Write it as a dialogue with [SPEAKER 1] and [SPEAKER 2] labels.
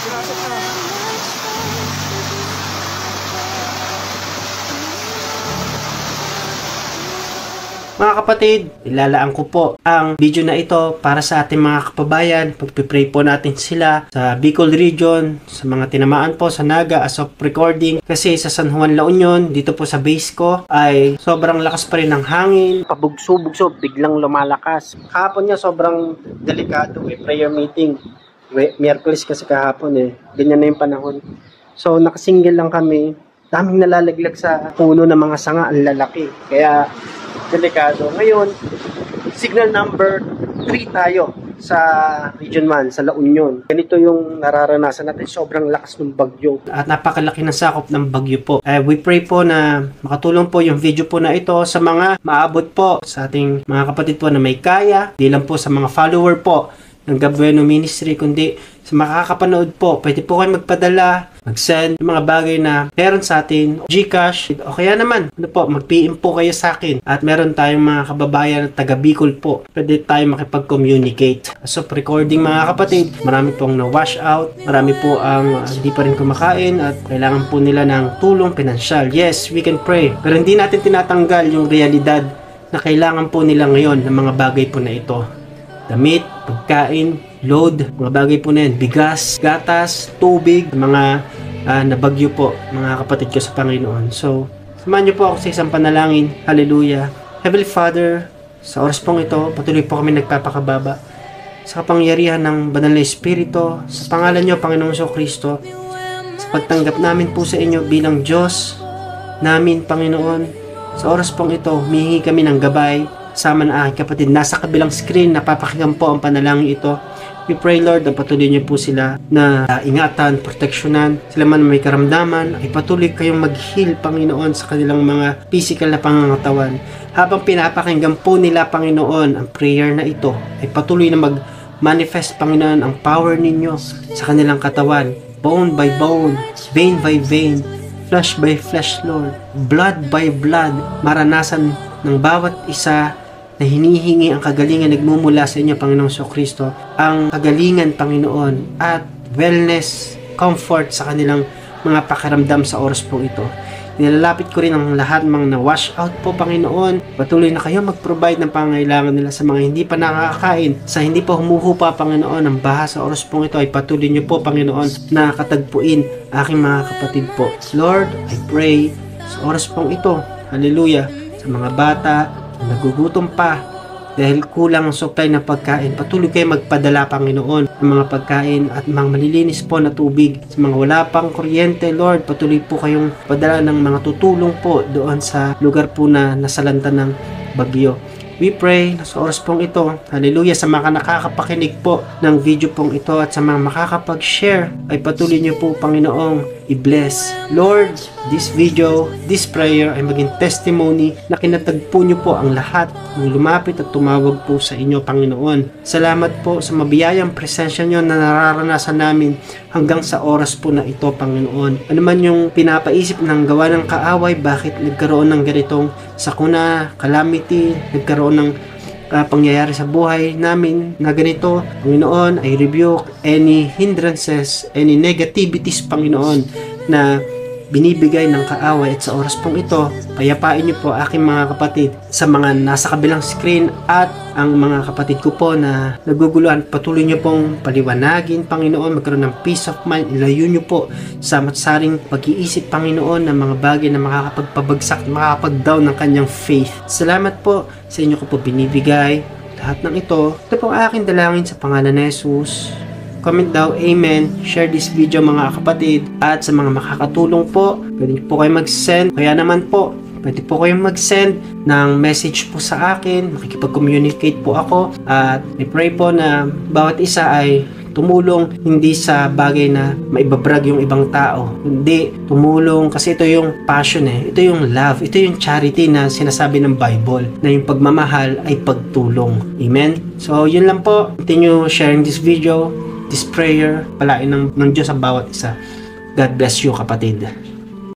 [SPEAKER 1] Pinasok na.
[SPEAKER 2] Mga kapatid, ilalaan ko po ang video na ito para sa ating mga kababayan. Pagpipray po natin sila sa Bicol region, sa mga tinamaan po sa Naga as of recording. Kasi sa San Juan, La Union, dito po sa base ko, ay sobrang lakas pa rin ng hangin. Pabugso-bugso, biglang lumalakas. Kahapon niya sobrang delikado, prayer meeting. Miyerkules kasi kahapon ganyan na yung panahon. So nakasingle lang kami. Daming nalalaglag sa puno ng mga sanga, ang lalaki. Kaya delikado. Ngayon, signal number 3 tayo sa Region 1, sa La Union. Ganito yung nararanasan natin. Sobrang lakas ng bagyo. At napakalaki ng sakop ng bagyo po. We pray po na makatulong po yung video po na ito sa mga maabot po sa ating mga kapatid po na may kaya. Di lang po sa mga follower po ng Gabueno Ministry, kundi sa makakapanood po, pwede po kayo magpadala, mag-send yung mga bagay na meron sa atin, Gcash, o kaya naman, mag-PM po kayo sa akin. At meron tayong mga kababayan na taga Bicol po, pwede tayo makipag-communicate. So, recording mga kapatid, marami pong na-wash out, marami po ang hindi pa rin kumakain at kailangan po nila ng tulong pinansyal. Yes, we can pray, pero hindi natin tinatanggal yung realidad na kailangan po nila ngayon ng mga bagay po na ito. Damit, pagkain, load, mga bagay po na yan, bigas, gatas, tubig, mga nabagyo po, mga kapatid ko sa Panginoon. So, samahan niyo po ako sa isang panalangin. Hallelujah. Heavenly Father, sa oras pong ito, patuloy po kami nagpapakababa sa kapangyarihan ng Banal na Espiritu, sa pangalan niyo, Panginoong Kristo, sa pagtanggap namin po sa inyo bilang Diyos namin, Panginoon. Sa oras pong ito, humihingi kami ng gabay, sama na aking kapatid. Nasa kabilang screen, napapakinggan po ang panalangin ito. We pray, Lord, na patuloy niyo po sila na ingatan, proteksyonan. Sila man may karamdaman, ay patuloy kayong mag-heal, Panginoon, sa kanilang mga physical na pangangatawan. Habang pinapakinggan po nila, Panginoon, ang prayer na ito, ay patuloy na mag-manifest, Panginoon, ang power ninyo sa kanilang katawan. Bone by bone, vein by vein, flesh by flesh, Lord. Blood by blood, maranasan ng bawat isa na hinihingi ang kagalingan nagmumula sa inyo, Panginoong Kristo, ang kagalingan, Panginoon, at wellness, comfort sa kanilang mga pakiramdam sa oras po ito. Nilalapit ko rin ang lahat mga na-wash out po, Panginoon. Patuloy na kayo mag-provide ng pangangailangan nila sa mga hindi pa nakakain, sa hindi pa humuhupa, Panginoon, ang baha sa oras pong ito. Ay patuloy niyo po, Panginoon, na katagpuin aking mga kapatid po. Lord, I pray sa oras pong ito, hallelujah, sa mga bata na nagugutom pa dahil kulang ang supply ng pagkain, patuloy kayo magpadala, Panginoon, ng mga pagkain at mga malilinis po na tubig. Sa mga wala pang kuryente, Lord, patuloy po kayong padala ng mga tutulong po doon sa lugar po na nasalanta ng bagyo. We pray na sa oras pong ito, hallelujah, sa mga nakakapakinig po ng video pong ito at sa mga makakapag-share, ay patuloy niyo po, Panginoong, i-bless. Lord, this video, this prayer ay maging testimony na kinatagpo niyo po ang lahat ng lumapit at tumawag po sa inyo, Panginoon. Salamat po sa mabiyayang presensya niyo na nararanasan namin hanggang sa oras po na ito, Panginoon. Ano man yung pinapaisip ng gawa ng kaaway, bakit nagkaroon ng ganitong sakuna, calamity, nagkaroon ng pangyayari sa buhay namin na ganito, Panginoon, I rebuke any hindrances, any negativities, Panginoon, na binibigay ng kaaway. At sa oras pong ito, payapain niyo po aking mga kapatid sa mga nasa kabilang screen at ang mga kapatid ko po na naguguluhan. Patuloy niyo pong paliwanagin, Panginoon, magkaroon ng peace of mind. Ilayo niyo po sa matsaring pag-iisip, Panginoon, ng mga bagay na makakapagpabagsak, makakapag-down ng kanyang faith. Salamat po sa inyo ko po binibigay lahat ng ito. Ito po aking dalangin sa pangalan ni Jesus. Comment daw, Amen. Share this video, mga kapatid. At sa mga makakatulong po, pwede po kayo mag-send. Kaya naman po, pwede po kayong mag-send ng message po sa akin. Makikipag-communicate po ako. At I pray po na bawat isa ay tumulong hindi sa bagay na maibabrag yung ibang tao. Hindi, tumulong kasi ito yung passion Ito yung love. Ito yung charity na sinasabi ng Bible. Na yung pagmamahal ay pagtulong. Amen? So, yun lang po. Continue sharing this video, this prayer. Palain ng Diyos ang bawat isa. God bless you, kapatid.